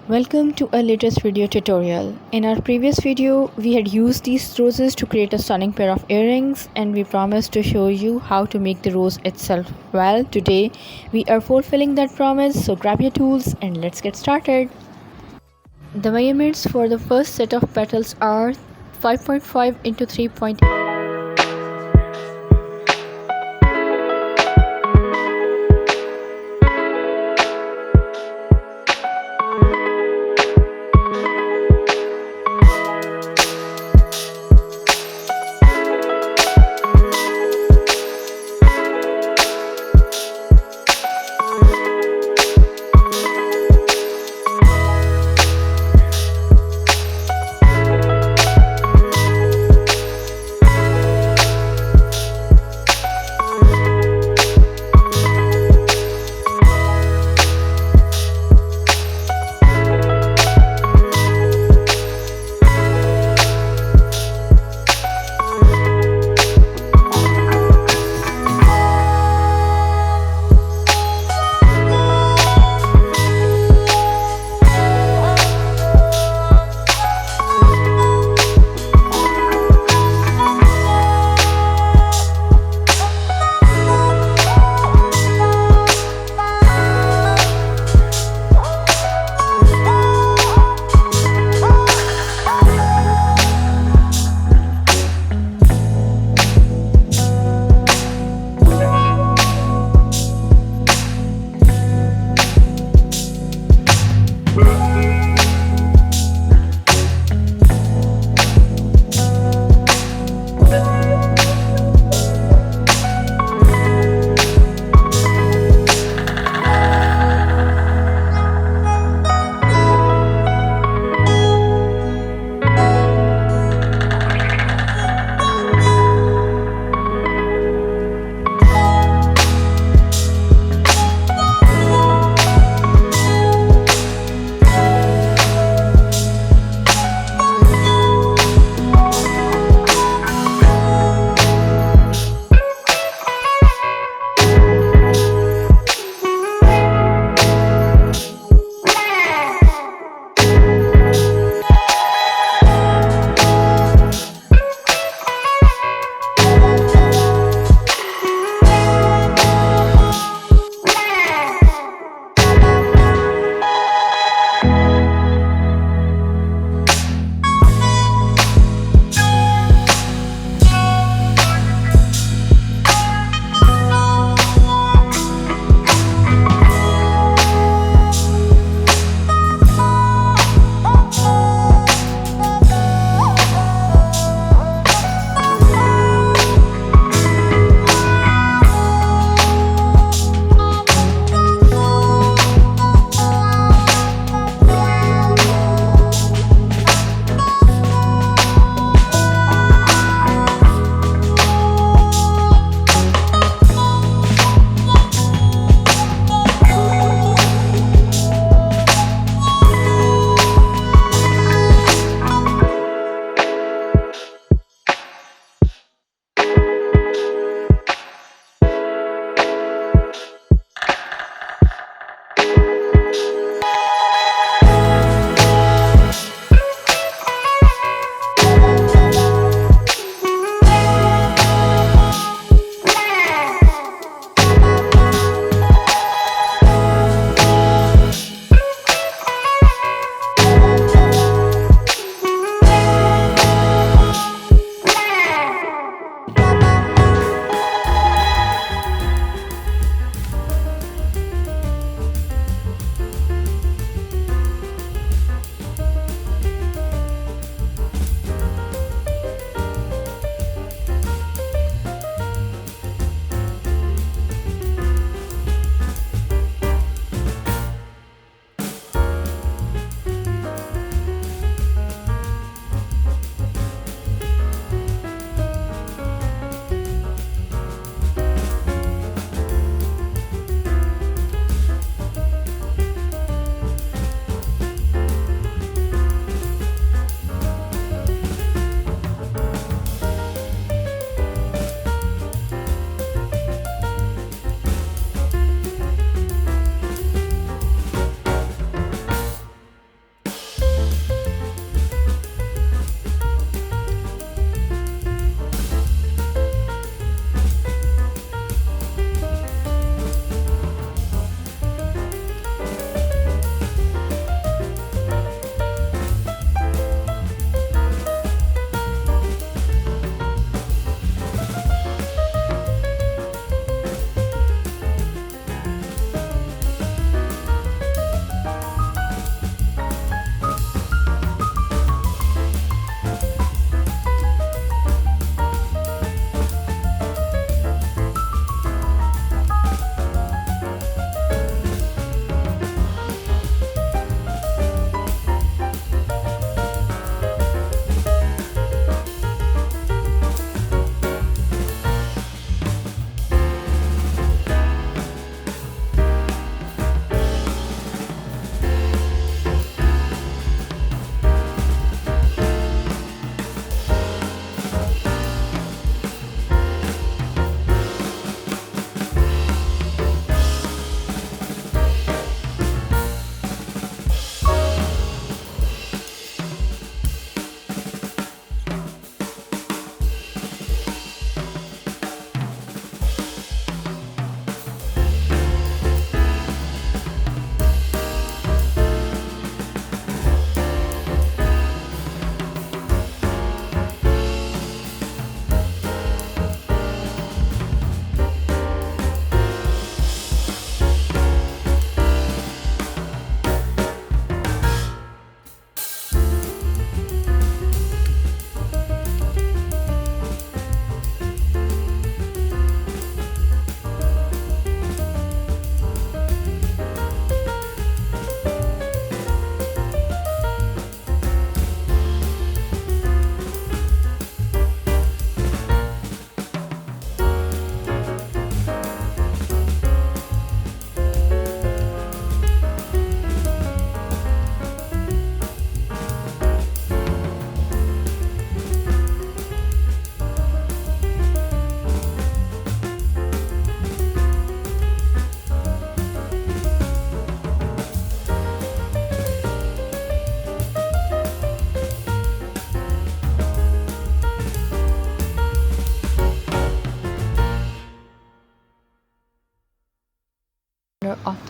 Welcome to our latest video tutorial. In our previous video, we had used these roses to create a stunning pair of earrings and we promised to show you how to make the rose itself. Well, today we are fulfilling that promise, so grab your tools and let's get started. The measurements for the first set of petals are 5.5 into 3.8.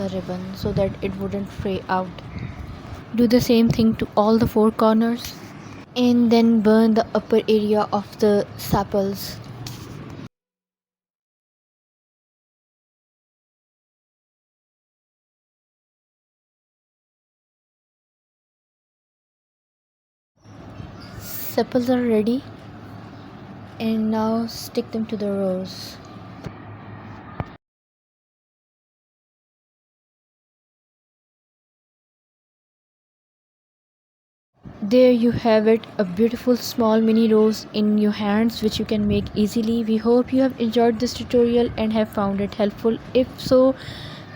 the ribbon so that it wouldn't fray out. Do the same thing to all the four corners and then burn the upper area of the sepals. Sepals are ready, and now stick them to the rose. There you have it, a beautiful small mini rose in your hands which you can make easily. We hope you have enjoyed this tutorial and have found it helpful. If so,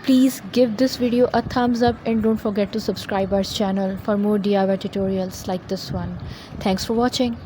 please give this video a thumbs up and don't forget to subscribe our channel for more DIY tutorials like this one. Thanks for watching.